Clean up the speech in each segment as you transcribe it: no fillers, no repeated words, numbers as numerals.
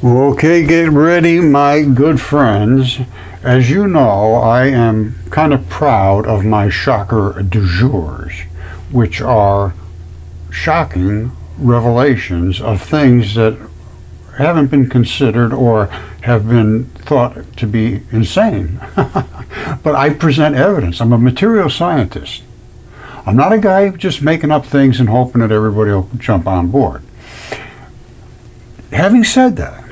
Okay, get ready, my good friends. As you know, I am kind of proud of my shocker du jours, which are shocking revelations of things that haven't been considered or have been thought to be insane. But I present evidence. I'm a material scientist. I'm not a guy just making up things and hoping that everybody will jump on board. Having said that,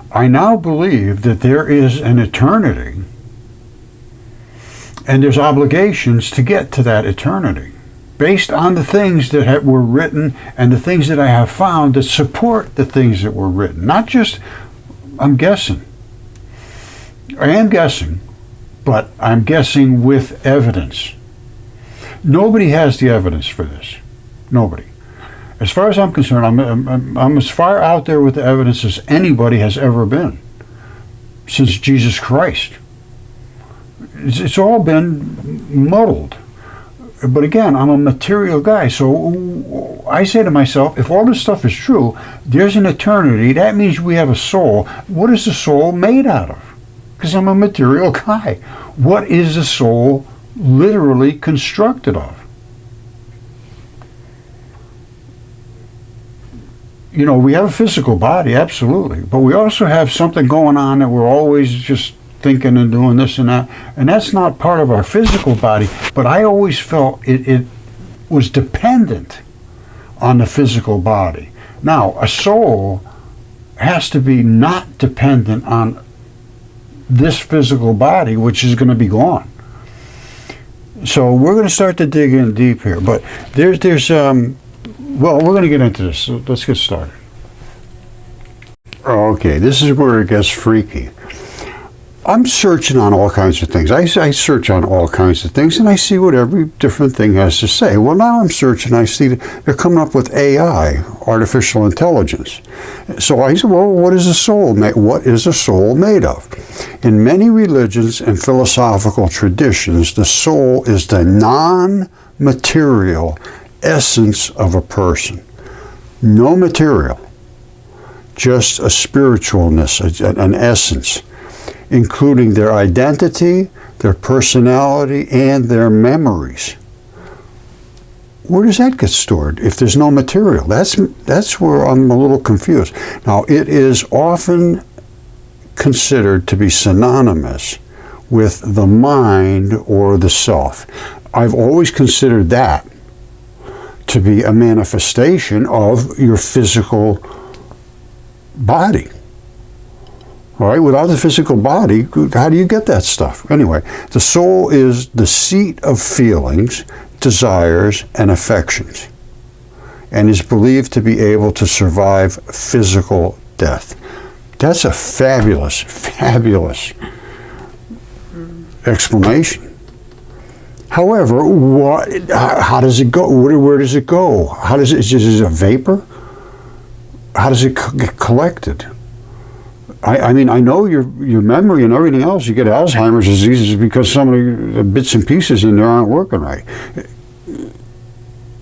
I now believe that there is an eternity and there's obligations to get to that eternity based on the things that were written and the things that I have found that support the things that were written. Not just, I'm guessing. I am guessing, but I'm guessing with evidence. Nobody has the evidence for this. Nobody. As far as I'm concerned, I'm as far out there with the evidence as anybody has ever been since Jesus Christ. It's all been muddled. But again, I'm a material guy, so I say to myself, if all this stuff is true, there's an eternity. That means we have a soul. What is the soul made out of? Because I'm a material guy. What is the soul literally constructed of? You know, we have a physical body, absolutely, but we also have something going on that we're always just thinking and doing this and that, and that's not part of our physical body, but I always felt it was dependent on the physical body. Now, a soul has to be not dependent on this physical body, which is going to be gone. So we're going to start to dig in deep here, but well, we're going to get into this, so let's get started. Okay, this is where it gets freaky. I'm searching on all kinds of things. I search on all kinds of things, and I see what every different thing has to say. Well, now I'm searching, I see they're coming up with AI, artificial intelligence. So I said, well, what is a soul made? What is a soul made of? In many religions and philosophical traditions, the soul is the non-material essence of a person. No material, just a spiritualness, an essence, including their identity, their personality, and their memories. Where does that get stored if there's no material? That's where I'm a little confused. Now, it is often considered to be synonymous with the mind or the self. I've always considered that to be a manifestation of your physical body. All right, without the physical body, how do you get that stuff? Anyway, the soul is the seat of feelings, desires, and affections, and is believed to be able to survive physical death. That's a fabulous, fabulous explanation. However, how does it go? Where does it go? How does is it a vapor? How does it get collected? I mean, I know your memory and everything else. You get Alzheimer's disease because some of the bits and pieces in there aren't working right.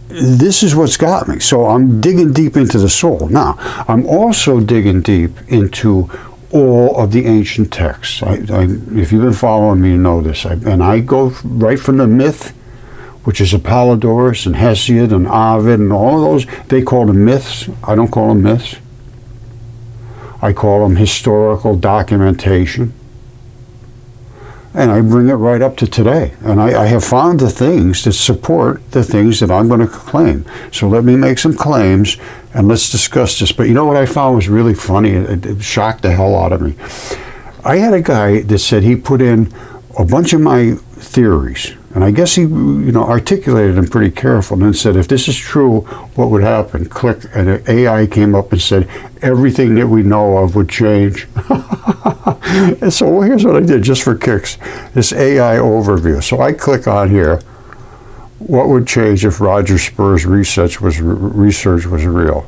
This is what's got me. So I'm digging deep into the soul. Now, I'm also digging deep into all of the ancient texts. If you've been following me, you know this. And I go right from the myth, which is Apollodorus and Hesiod and Ovid and all of those. They call them myths. I don't call them myths. I call them historical documentation. And I bring it right up to today. And I have found the things that support the things that I'm going to claim. So let me make some claims and let's discuss this. But you know what I found was really funny? It shocked the hell out of me. I had a guy that said he put in a bunch of my theories. And I guess he, articulated them pretty careful and said, if this is true, what would happen? Click, and an AI came up and said, everything that we know of would change. And so here's what I did, just for kicks, this AI overview. So I click on here, what would change if Roger Spur's research was real?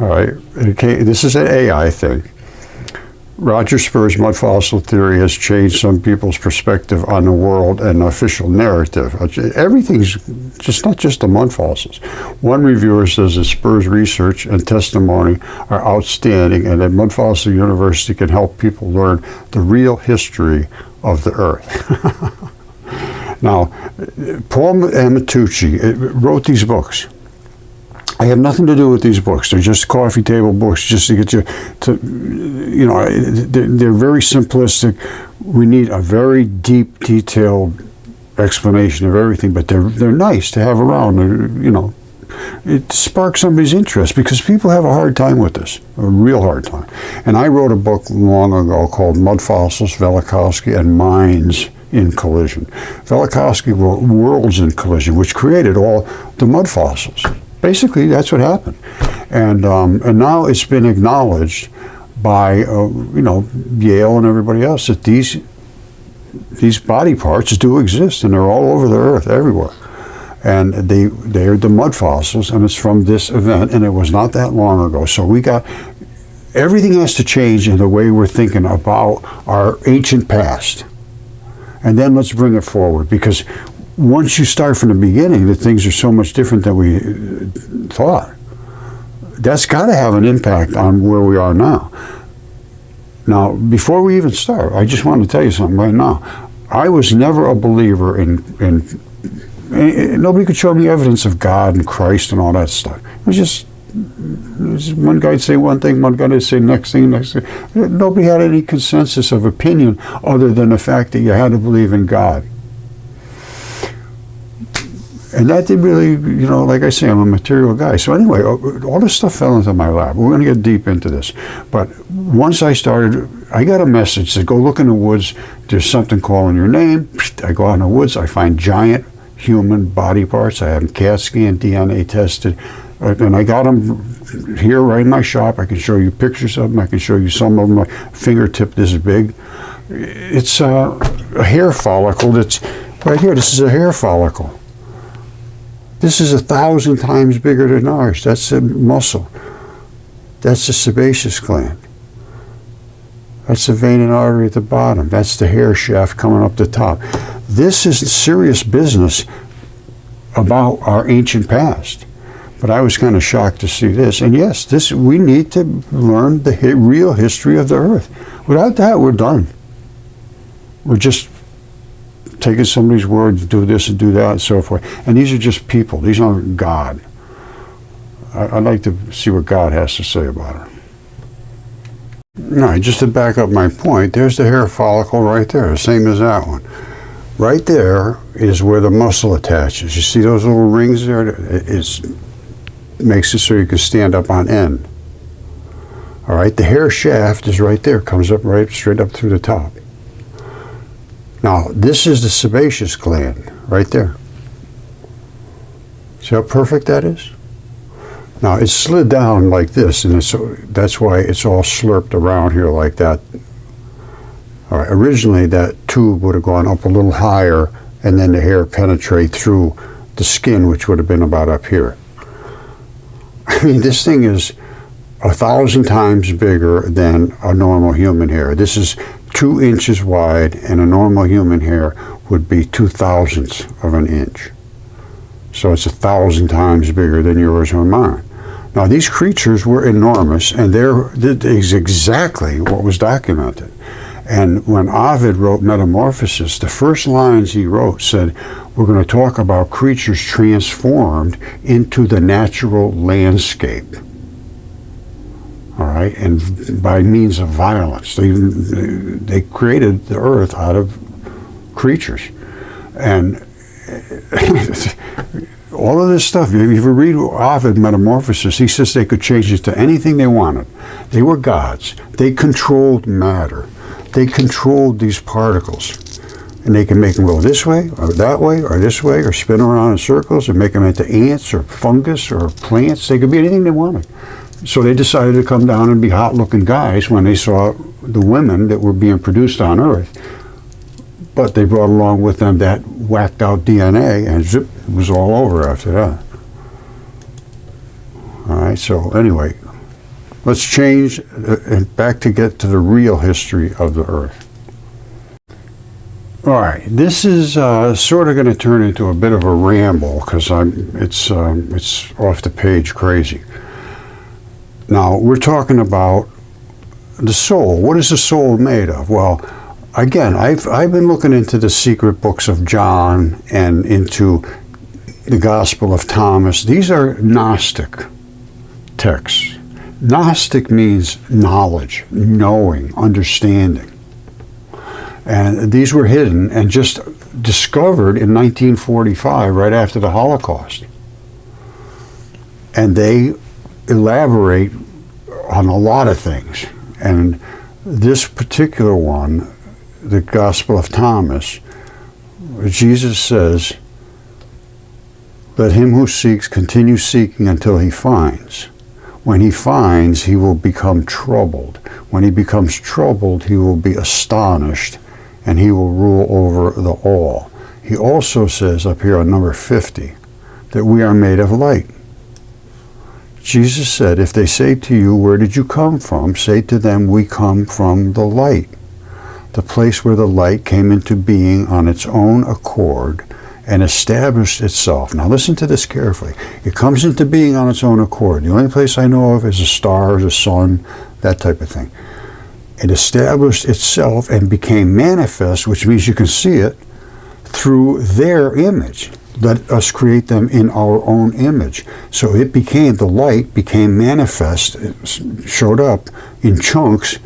All right, okay, this is an AI thing. Roger Spur's Mudfossil theory has changed some people's perspective on the world and the official narrative. Everything's just not just the mud fossils. One reviewer says that Spur's research and testimony are outstanding and that Mudfossil University can help people learn the real history of the Earth. Now, Paul Amatucci wrote these books. I have nothing to do with these books. They're just coffee table books, just to get you to, you know, they're very simplistic. We need a very deep, detailed explanation of everything, but they're nice to have around. You know, it sparks somebody's interest because people have a hard time with this, a real hard time. And I wrote a book long ago called Mudfossils, Velikovsky, and Minds in Collision. Velikovsky wrote Worlds in Collision, which created all the mud fossils. Basically, that's what happened, and now it's been acknowledged by you know, Yale and everybody else that these body parts do exist, and they're all over the Earth, everywhere, and they're the mud fossils, and it's from this event, and it was not that long ago. So we got everything has to change in the way we're thinking about our ancient past, and then let's bring it forward, because once you start from the beginning, that things are so much different than we thought. That's got to have an impact on where we are now. Now, before we even start, I just want to tell you something right now. I was never a believer in nobody could show me evidence of God and Christ and all that stuff. It was just one guy'd say one thing, one guy'd say next thing. Nobody had any consensus of opinion other than the fact that you had to believe in God. And that did really, you know, like I say, I'm a material guy. So anyway, all this stuff fell into my lap. We're going to get deep into this. But once I started, I got a message that go look in the woods. There's something calling your name. I go out in the woods. I find giant human body parts. I have them CAT scanned, DNA tested. And I got them here right in my shop. I can show you pictures of them. I can show you some of them. My fingertip this big. It's a hair follicle that's right here. This is a hair follicle. This is 1,000 times bigger than ours. That's a muscle. That's the sebaceous gland. That's the vein and artery at the bottom. That's the hair shaft coming up the top. This is serious business about our ancient past. But I was kind of shocked to see this. And yes, we need to learn the real history of the Earth. Without that, we're done. We're just taking somebody's word to do this and do that and so forth. And these are just people. These aren't God. I'd like to see what God has to say about it. All right, just to back up my point, there's the hair follicle right there, the same as that one. Right there is where the muscle attaches. You see those little rings there? It makes it so you can stand up on end. All right, the hair shaft is right there, comes up right straight up through the top. Now, this is the sebaceous gland, right there. See how perfect that is? Now, it's slid down like this, and that's why it's all slurped around here like that. All right, originally, that tube would have gone up a little higher, and then the hair penetrate through the skin, which would have been about up here. I mean, this thing is 1,000 times bigger than a normal human hair. This is 2 inches wide, and a normal human hair would be 2/1000ths of an inch. So it's 1,000 times bigger than yours or mine. Now, these creatures were enormous, and that is exactly what was documented. And when Ovid wrote Metamorphosis, the first lines he wrote said, we're going to talk about creatures transformed into the natural landscape. All right, and by means of violence, they created the earth out of creatures, and all of this stuff. If you read Ovid Metamorphosis, he says they could change it to anything they wanted. They were gods. They controlled matter. They controlled these particles, and they can make them go this way or that way or this way, or spin around in circles, or make them into ants or fungus or plants. They could be anything they wanted. So they decided to come down and be hot-looking guys when they saw the women that were being produced on Earth. But they brought along with them that whacked-out DNA, and zip, it was all over after that. All right, so anyway, Let's change back to get to the real history of the earth. All right, this is sort of going to turn into a bit of a ramble because it's off the page crazy. Now, we're talking about the soul. What is the soul made of? Well, again, I've been looking into the secret books of John and into the Gospel of Thomas. These are Gnostic texts. Gnostic means knowledge, knowing, understanding. And these were hidden and just discovered in 1945, right after the Holocaust. And they elaborate on a lot of things. And this particular one, the Gospel of Thomas, Jesus says, "Let him who seeks continue seeking until he finds. When he finds, he will become troubled. When he becomes troubled, he will be astonished, and he will rule over the all." He also says up here on number 50 that we are made of light. Jesus said, "If they say to you, 'Where did you come from?' say to them, 'We come from the light,' the place where the light came into being on its own accord and established itself." Now listen to this carefully. It comes into being on its own accord. The only place I know of is the stars, the sun, that type of thing. It established itself and became manifest, which means you can see it, through their image. Let us create them in our own image. So it became, the light became manifest, it showed up in chunks,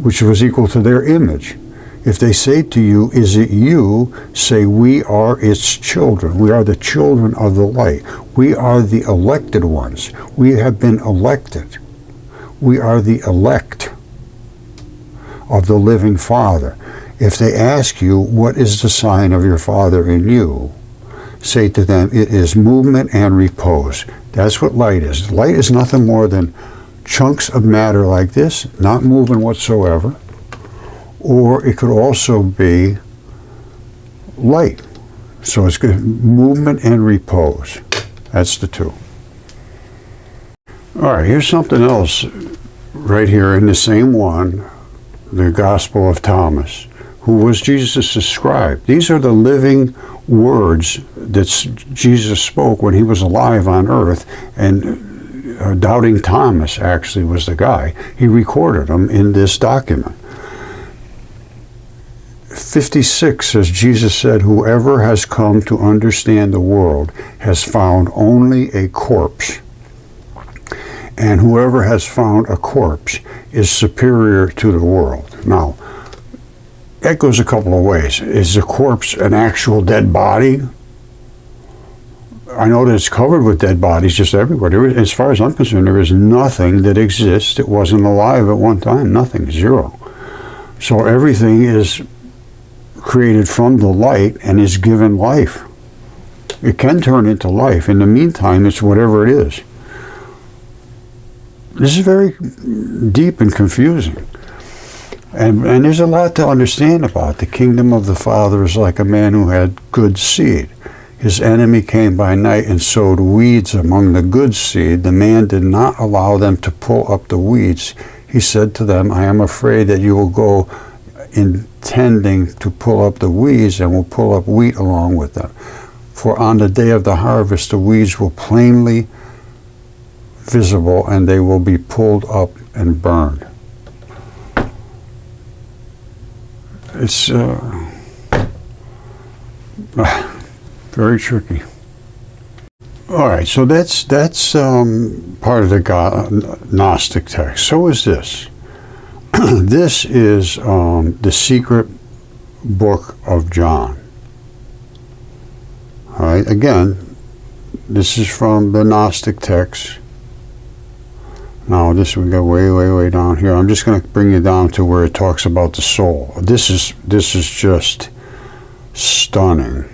which was equal to their image. If they say to you, "Is it you?" say, "We are its children. We are the children of the light. We are the elected ones. We have been elected. We are the elect of the living Father. If they ask you, 'What is the sign of your Father in you?' say to them, 'It is movement and repose.'" That's what light is. Light is nothing more than chunks of matter like this, not moving whatsoever. Or it could also be light. So it's good. Movement and repose. That's the two. All right, here's something else right here in the same one, the Gospel of Thomas. Who was Jesus' scribe? These are the living words that Jesus spoke when he was alive on earth, and Doubting Thomas actually was the guy. He recorded them in this document. 56 says, Jesus said, "Whoever has come to understand the world has found only a corpse. And whoever has found a corpse is superior to the world." Now, that goes a couple of ways. Is the corpse an actual dead body? I know that it's covered with dead bodies just everywhere. As far as I'm concerned, there is nothing that exists that wasn't alive at one time. Nothing, zero. So everything is created from the light and is given life. It can turn into life. In the meantime, it's whatever it is. This is very deep and confusing. And there's a lot to understand about. The kingdom of the Father is like a man who had good seed. His enemy came by night and sowed weeds among the good seed. The man did not allow them to pull up the weeds. He said to them, "I am afraid that you will go intending to pull up the weeds and will pull up wheat along with them. For on the day of the harvest the weeds will plainly visible and they will be pulled up and burned." It's very tricky. All right, so that's part of the Gnostic text. So is this. This is the secret book of John. All right, again, this is from the Gnostic text. Now, this we go way down here. I'm just going to bring you down to where it talks about the soul. This is just stunning.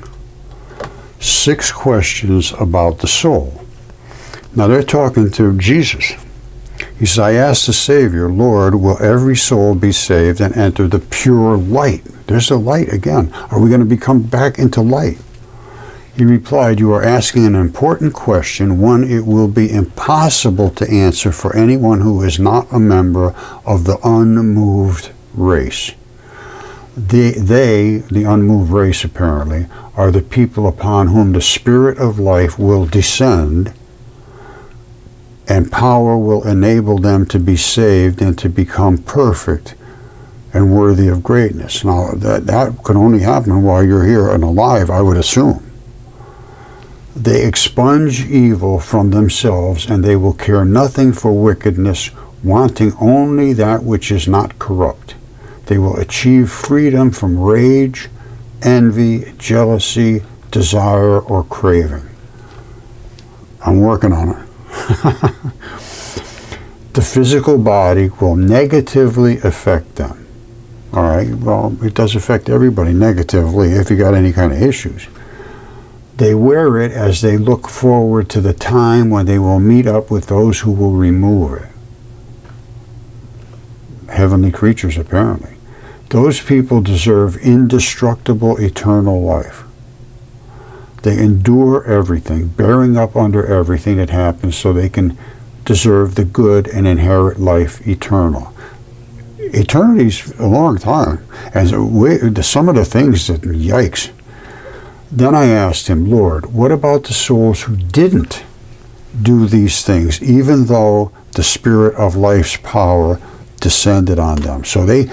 6 questions about the soul. Now, they're talking to Jesus. He says, "I asked the Savior, 'Lord, will every soul be saved and enter the pure light?'" There's the light again. Are we going to become back into light? He replied, "You are asking an important question, one it will be impossible to answer for anyone who is not a member of the unmoved race. The unmoved race apparently, are the people upon whom the Spirit of life will descend, and power will enable them to be saved and to become perfect and worthy of greatness." Now, that can only happen while you're here and alive, I would assume. "They expunge evil from themselves, and they will care nothing for wickedness, wanting only that which is not corrupt. They will achieve freedom from rage, envy, jealousy, desire, or craving." I'm working on it. "The physical body will negatively affect them." All right, well, it does affect everybody negatively if you got any kind of issues. "They wear it as they look forward to the time when they will meet up with those who will remove it." Heavenly creatures, apparently. "Those people deserve indestructible eternal life. They endure everything, bearing up under everything that happens so they can deserve the good and inherit life eternal." Eternity's a long time, and some of the things that, yikes. Then I asked him, "Lord, what about the souls who didn't do these things, even though the Spirit of life's power descended on them?" So they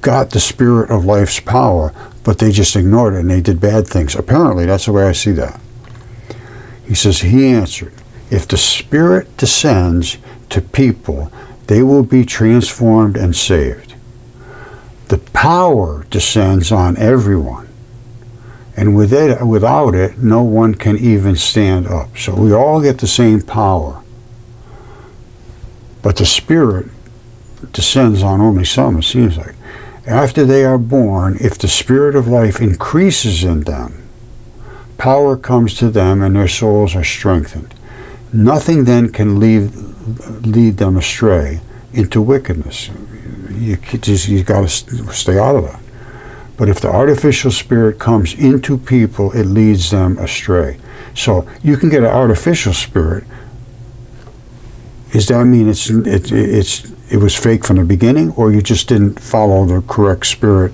got the Spirit of life's power, but they just ignored it and they did bad things. Apparently, that's the way I see that. He answered, "If the Spirit descends to people, they will be transformed and saved. The power descends on everyone, and without it, no one can even stand up." So we all get the same power, but the Spirit descends on only some, it seems like. "After they are born, if the Spirit of life increases in them, power comes to them and their souls are strengthened. Nothing then can lead them astray into wickedness." You got to stay out of that. "But if the artificial spirit comes into people, it leads them astray." So you can get an artificial spirit. Does that mean it was fake from the beginning, or you just didn't follow the correct spirit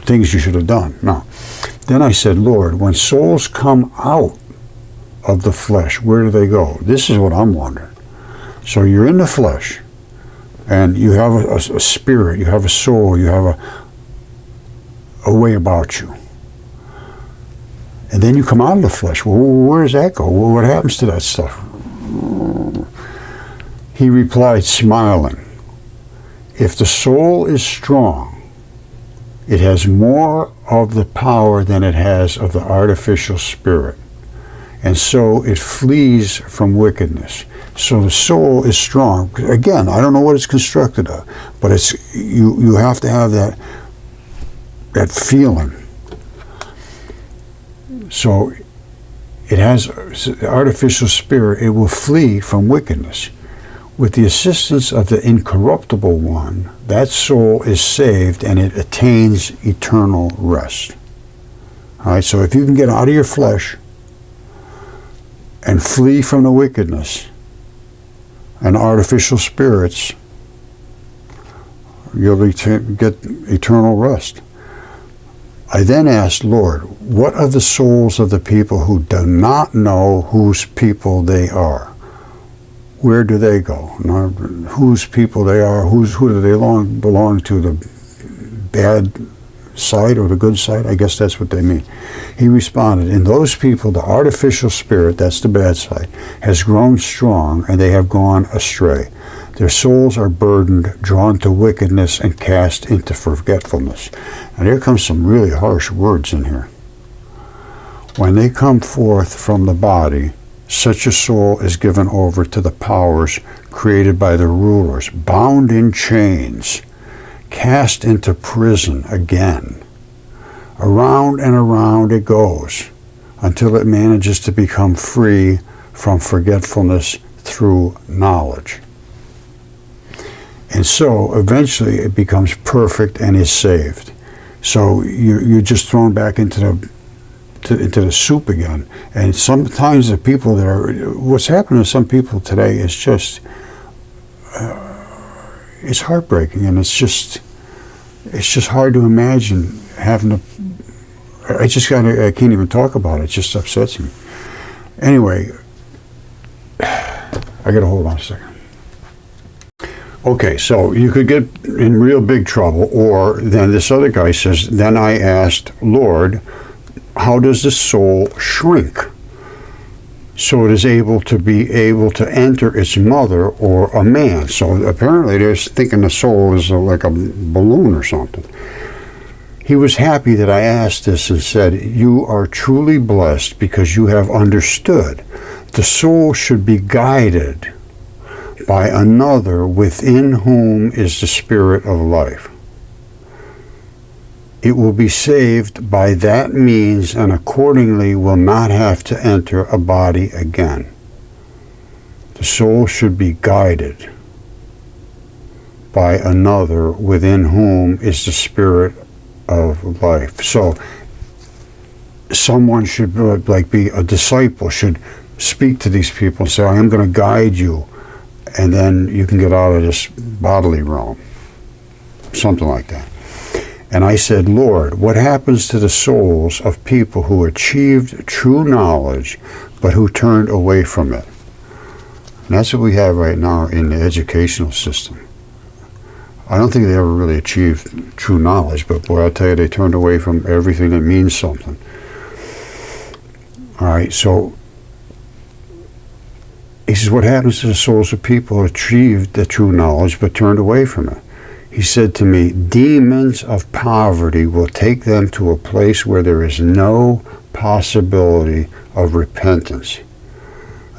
things you should have done? No. Then I said, "Lord, when souls come out of the flesh, where do they go?" This is what I'm wondering. So you're in the flesh, and you have a spirit, you have a soul, you have a way about you. And then you come out of the flesh. Well, where does that go? Well, what happens to that stuff? He replied, smiling, "If the soul is strong, it has more of the power than it has of the artificial spirit, and so it flees from wickedness." So the soul is strong. Again, I don't know what it's constructed of, but it's you have to have that feeling. So it has the artificial spirit, it will flee from wickedness. With the assistance of the incorruptible one, that soul is saved and it attains eternal rest. All right, so if you can get out of your flesh and flee from the wickedness and artificial spirits, you'll get eternal rest. I then asked, Lord, what are the souls of the people who do not know whose people they are? Where do they go? Whose people they are? Who do they belong to? The bad side or the good side? I guess that's what they mean. He responded, in those people, the artificial spirit, that's the bad side, has grown strong and they have gone astray. Their souls are burdened, drawn to wickedness, and cast into forgetfulness. And here comes some really harsh words in here. When they come forth from the body, such a soul is given over to the powers created by the rulers, bound in chains, cast into prison again. Around and around it goes until it manages to become free from forgetfulness through knowledge. And so eventually it becomes perfect and is saved. So you're just thrown back into the soup again. And sometimes the people that are, what's happening to some people today is just, it's heartbreaking, and it's just hard to imagine having to, I can't even talk about it. It just upsets me. Anyway, I gotta hold on a second. Okay, so you could get in real big trouble, or then this other guy says, then I asked, Lord, how does the soul shrink so it is able to enter its mother or a man? So apparently they're thinking the soul is like a balloon or something. He was happy that I asked this and said, you are truly blessed because you have understood. The soul should be guided by another within whom is the spirit of life. It will be saved by that means and accordingly will not have to enter a body again. The soul should be guided by another within whom is the spirit of life. So someone should, like, be a disciple, should speak to these people and say, I am going to guide you, and then you can get out of this bodily realm. Something like that. And I said, Lord, what happens to the souls of people who achieved true knowledge but who turned away from it? And that's what we have right now in the educational system. I don't think they ever really achieved true knowledge, but boy, I'll tell you, they turned away from everything that means something. All right, so he says, what happens to the souls of people who achieved the true knowledge but turned away from it? He said to me, demons of poverty will take them to a place where there is no possibility of repentance.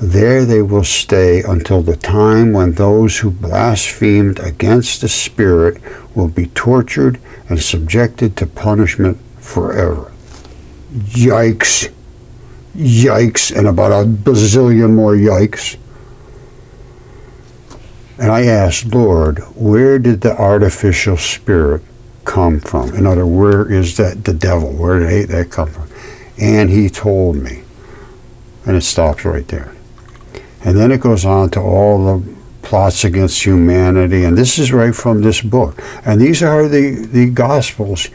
There they will stay until the time when those who blasphemed against the Spirit will be tortured and subjected to punishment forever. Yikes. Yikes, and about a bazillion more yikes. And I asked, Lord, where did the artificial spirit come from? In other words, where is that the devil? Where did that come from? And he told me. And it stops right there. And then it goes on to all the plots against humanity. And this is right from this book. And these are the Gospels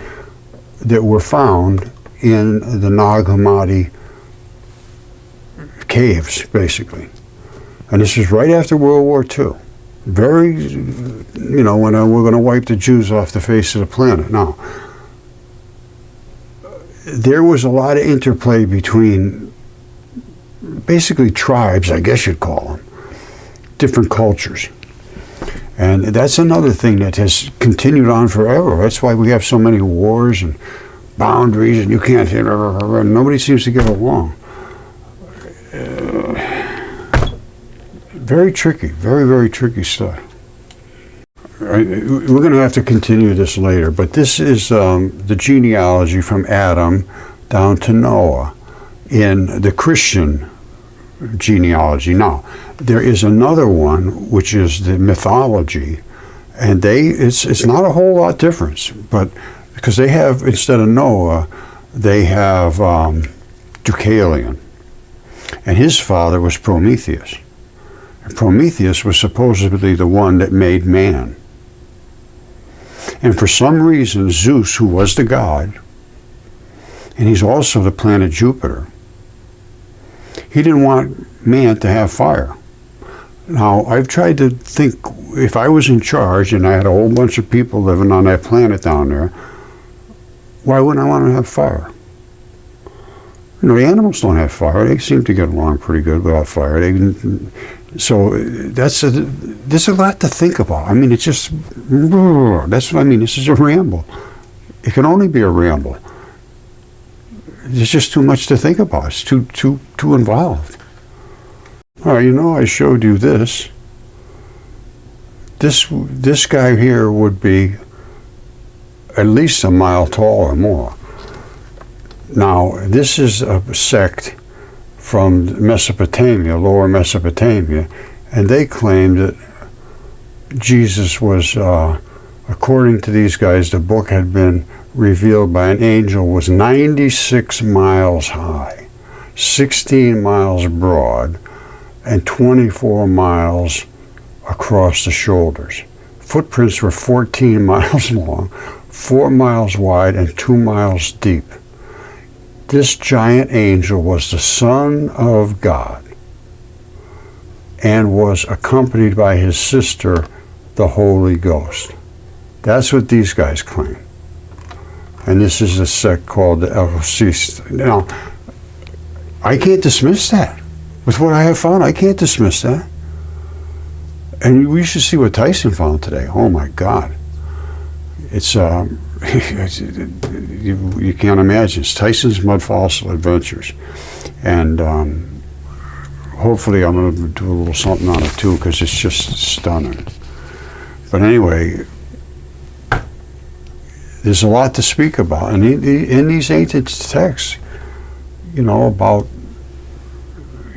that were found in the Nag Hammadi caves, basically. And this is right after World War II. Very, when we're going to wipe the Jews off the face of the planet. Now, there was a lot of interplay between basically tribes, I guess you'd call them, different cultures. And that's another thing that has continued on forever. That's why we have so many wars and boundaries, and you can't, nobody seems to get along. Very tricky, very, very tricky stuff. We're going to have to continue this later, but this is the genealogy from Adam down to Noah in the Christian genealogy. Now, there is another one, which is the mythology, and it's not a whole lot difference, but because they have, instead of Noah, they have Deucalion, and his father was Prometheus. And Prometheus was supposedly the one that made man. And for some reason, Zeus, who was the god, and he's also the planet Jupiter, he didn't want man to have fire. Now, I've tried to think, if I was in charge and I had a whole bunch of people living on that planet down there, why wouldn't I want to have fire? The animals don't have fire. They seem to get along pretty good without fire. So there's a lot to think about. I mean, it's just, that's what I mean. This is a ramble. It can only be a ramble. There's just too much to think about. It's too involved. All right, I showed you this. This guy here would be at least a mile tall or more. Now, this is a sect from Mesopotamia, lower Mesopotamia, and they claim that Jesus was according to these guys, the book had been revealed by an angel, was 96 miles high, 16 miles broad, and 24 miles across the shoulders. Footprints were 14 miles long, 4 miles wide, and 2 miles deep. This giant angel was the Son of God and was accompanied by his sister, the Holy Ghost. That's what these guys claim. And this is a sect called the Elocist. Now, I can't dismiss that. With what I have found, I can't dismiss that. And we should see what Tyson found today. Oh my God. It's, you can't imagine. It's Tyson's Mudfossil Adventures. And hopefully I'm going to do a little something on it too, because it's just stunning. But anyway, there's a lot to speak about. And in these ancient texts, you know, about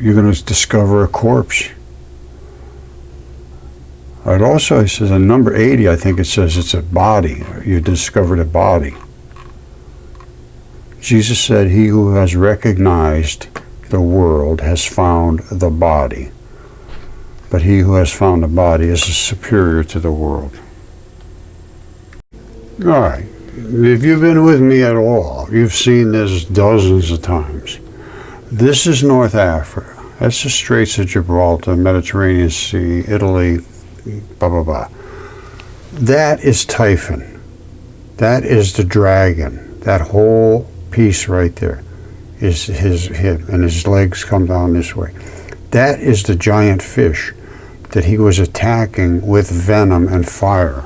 you're going to discover a corpse. It also says in number 80, I think it says it's a body. You discovered a body. Jesus said, he who has recognized the world has found the body. But he who has found the body is superior to the world. All right. If you've been with me at all, you've seen this dozens of times. This is North Africa. That's the Straits of Gibraltar, Mediterranean Sea, Italy, blah, blah, blah. That is Typhon. That is the dragon. That whole piece right there is him, and his legs come down this way. That is the giant fish that he was attacking with venom and fire.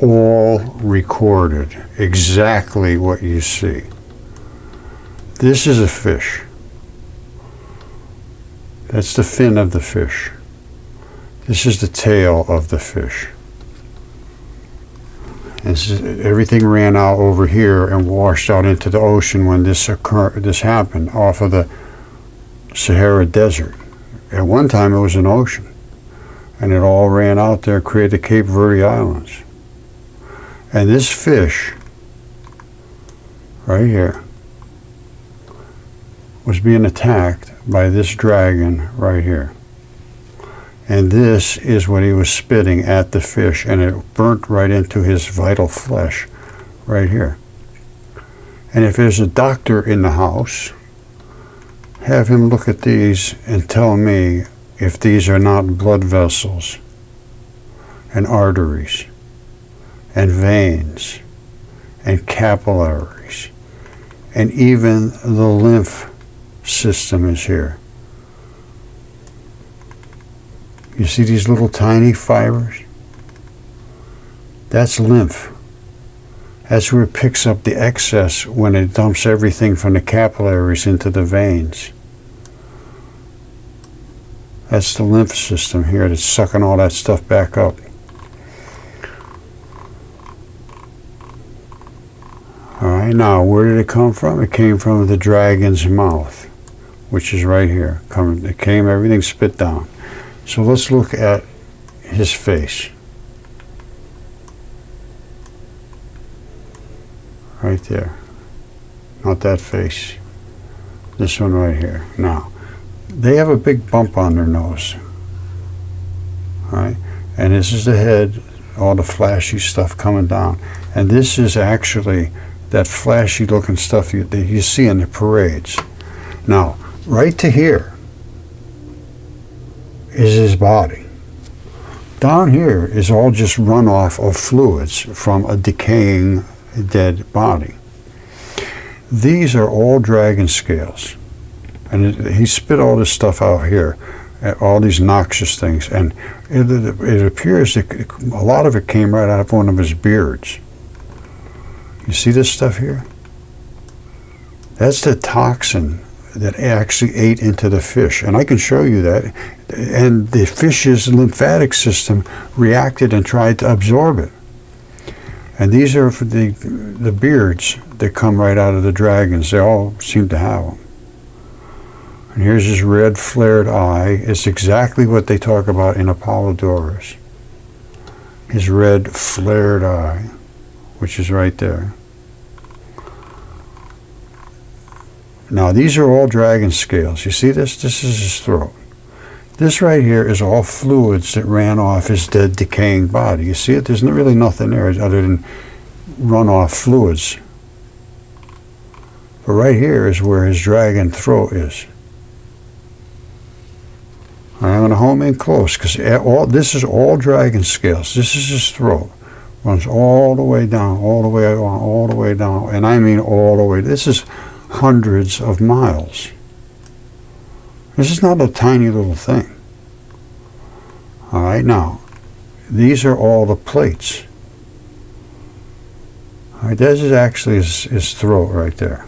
All recorded, exactly what you see. This is a fish. That's the fin of the fish. This is the tail of the fish. And everything ran out over here and washed out into the ocean when this happened off of the Sahara Desert. At one time it was an ocean, and it all ran out there, created the Cape Verde Islands. And this fish right here was being attacked by this dragon right here. And this is what he was spitting at the fish, and it burnt right into his vital flesh right here. And if there's a doctor in the house, have him look at these and tell me if these are not blood vessels and arteries and veins and capillaries, and even the lymph system is here. You see these little tiny fibers? That's lymph. That's where it picks up the excess when it dumps everything from the capillaries into the veins. That's the lymph system here that's sucking all that stuff back up. All right, now where did it come from? It came from the dragon's mouth, which is right here. It came, everything spit down. So let's look at his face. Right there. Not that face. This one right here. Now, they have a big bump on their nose. All right? And this is the head, all the flashy stuff coming down. And this is actually that flashy looking stuff that you see in the parades. Now, right to here is his body. Down here is all just runoff of fluids from a decaying dead body. These are all dragon scales. And he spit all this stuff out here, all these noxious things, and it appears that a lot of it came right out of one of his beards. You see this stuff here? That's the toxin that actually ate into the fish, and I can show you that. And the fish's lymphatic system reacted and tried to absorb it. And these are for the beards that come right out of the dragons. They all seem to have them. And here's his red flared eye. It's exactly what they talk about in Apollodorus. his red flared eye, which is right there. Now these are all dragon scales. You see this? This is his throat. This right here is all fluids that ran off his dead, decaying body. You see it? There's really nothing there other than runoff fluids. But right here is where his dragon throat is. I'm going to home in close because this is all dragon scales. This is his throat. Runs all the way down, all the way on, all the way down. And I mean all the way. This is hundreds of miles. This is not a tiny little thing. All right, now, these are all the plates. All right, this is actually his throat right there.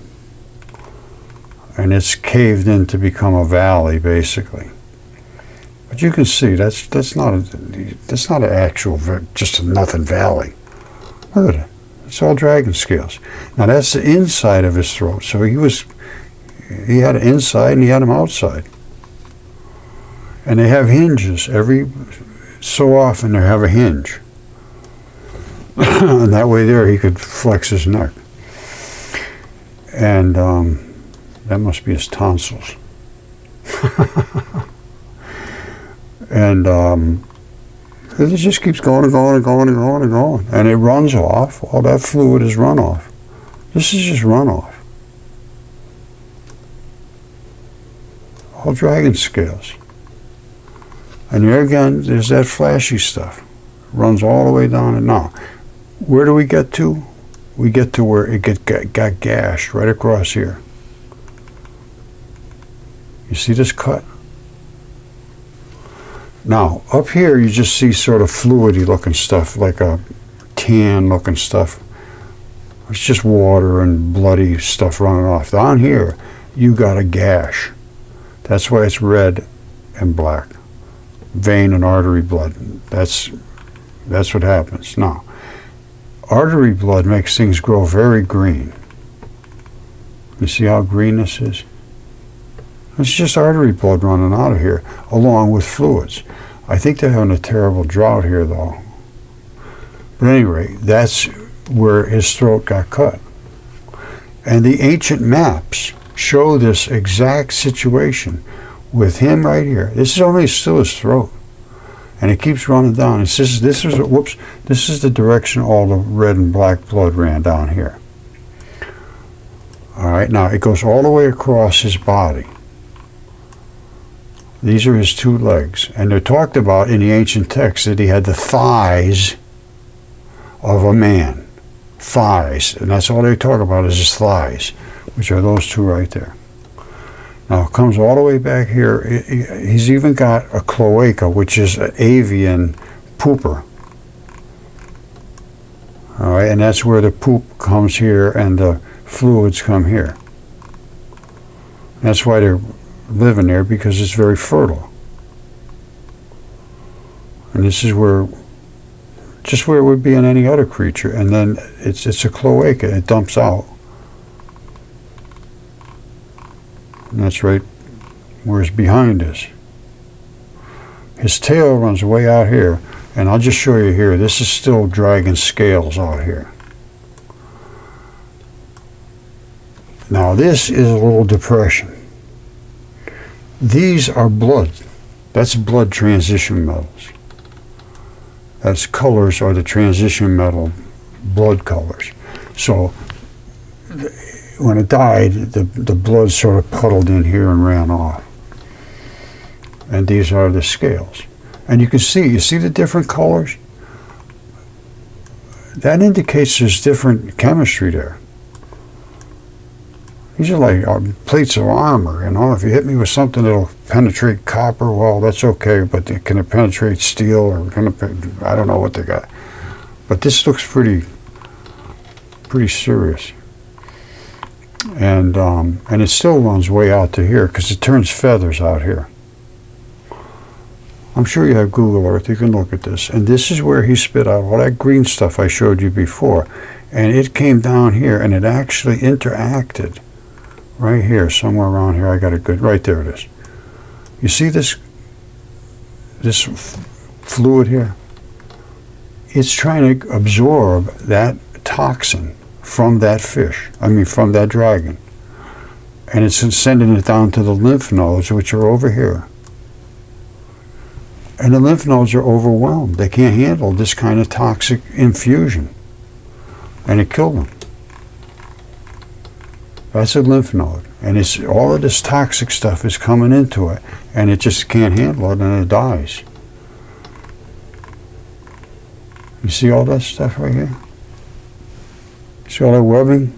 And it's caved in to become a valley, basically. But you can see that's not an actual just a nothing valley. Look at it. It's all dragon scales. Now that's the inside of his throat. So he had an inside and he had an outside. And they have hinges. Every so often they have a hinge. And that way there he could flex his neck. And that must be his tonsils. And it just keeps going and going and going and going and going. And it runs off. All that fluid is runoff. This is just runoff. All dragon scales. And here again, there's that flashy stuff. Runs all the way down. And now, where do we get to? We get to where it got gashed right across here. You see this cut? Now, up here you just see sort of fluidy looking stuff, like a tan looking stuff. It's just water and bloody stuff running off. Down here, you got a gash. That's why it's red and black. Vein and artery blood. That's what happens. Now, artery blood makes things grow very green. You see how green this is? It's just artery blood running out of here, along with fluids. I think they're having a terrible drought here, though. But anyway, that's where his throat got cut. And the ancient maps show this exact situation with him right here. This is only still his throat. And it keeps running down. This is the direction all the red and black blood ran down here. All right, now it goes all the way across his body. These are his two legs. And they're talked about in the ancient texts that he had the thighs of a man. Thighs. And that's all they talk about is his thighs, which are those two right there. Now it comes all the way back here. He's even got a cloaca, which is an avian pooper. All right, and that's where the poop comes here and the fluids come here. That's why they're living there, because it's very fertile. And this is where, just where it would be in any other creature. And then it's a cloaca. It dumps out. And that's right where his behind is. His tail runs way out here. And I'll just show you here. This is still dragon scales out here. Now this is a little depression. These are blood. That's blood transition metals. That's colors are the transition metal blood colors. So when it died, the blood sort of puddled in here and ran off. And these are the scales. And you see the different colors? That indicates there's different chemistry there. These are like plates of armor, you know. If you hit me with something that'll penetrate copper, well, that's okay, but can it penetrate steel, or I don't know what they got. But this looks pretty serious. And it still runs way out to here, because it turns feathers out here. I'm sure you have Google Earth, you can look at this. And this is where he spit out all that green stuff I showed you before. And it came down here, and it actually interacted. Right here, somewhere around here, I got a good, right there it is. You see this fluid here? it's trying to absorb that toxin from that fish, from that dragon. And it's sending it down to the lymph nodes, which are over here. And the lymph nodes are overwhelmed. They can't handle this kind of toxic infusion. And it killed them. That's a lymph node. And it's all of this toxic stuff is coming into it, and it just can't handle it, and it dies. You see all that stuff right here? See all that webbing?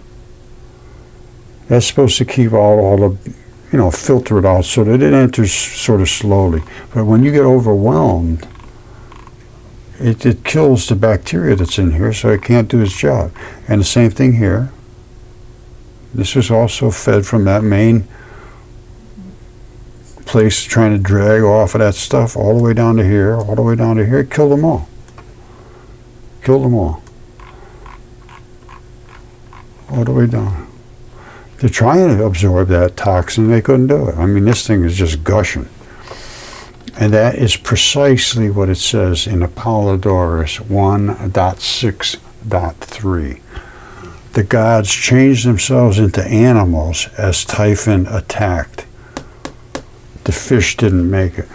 That's supposed to keep all the, filter it out so that it enters sort of slowly. But when you get overwhelmed, it kills the bacteria that's in here, so it can't do its job. And the same thing here. This was also fed from that main place trying to drag off of that stuff all the way down to here, all the way down to here. It killed them all. Killed them all. All the way down. They're trying to absorb that toxin. They couldn't do it. This thing is just gushing. And that is precisely what it says in Apollodorus 1.6.3. The gods changed themselves into animals as Typhon attacked. The fish didn't make it.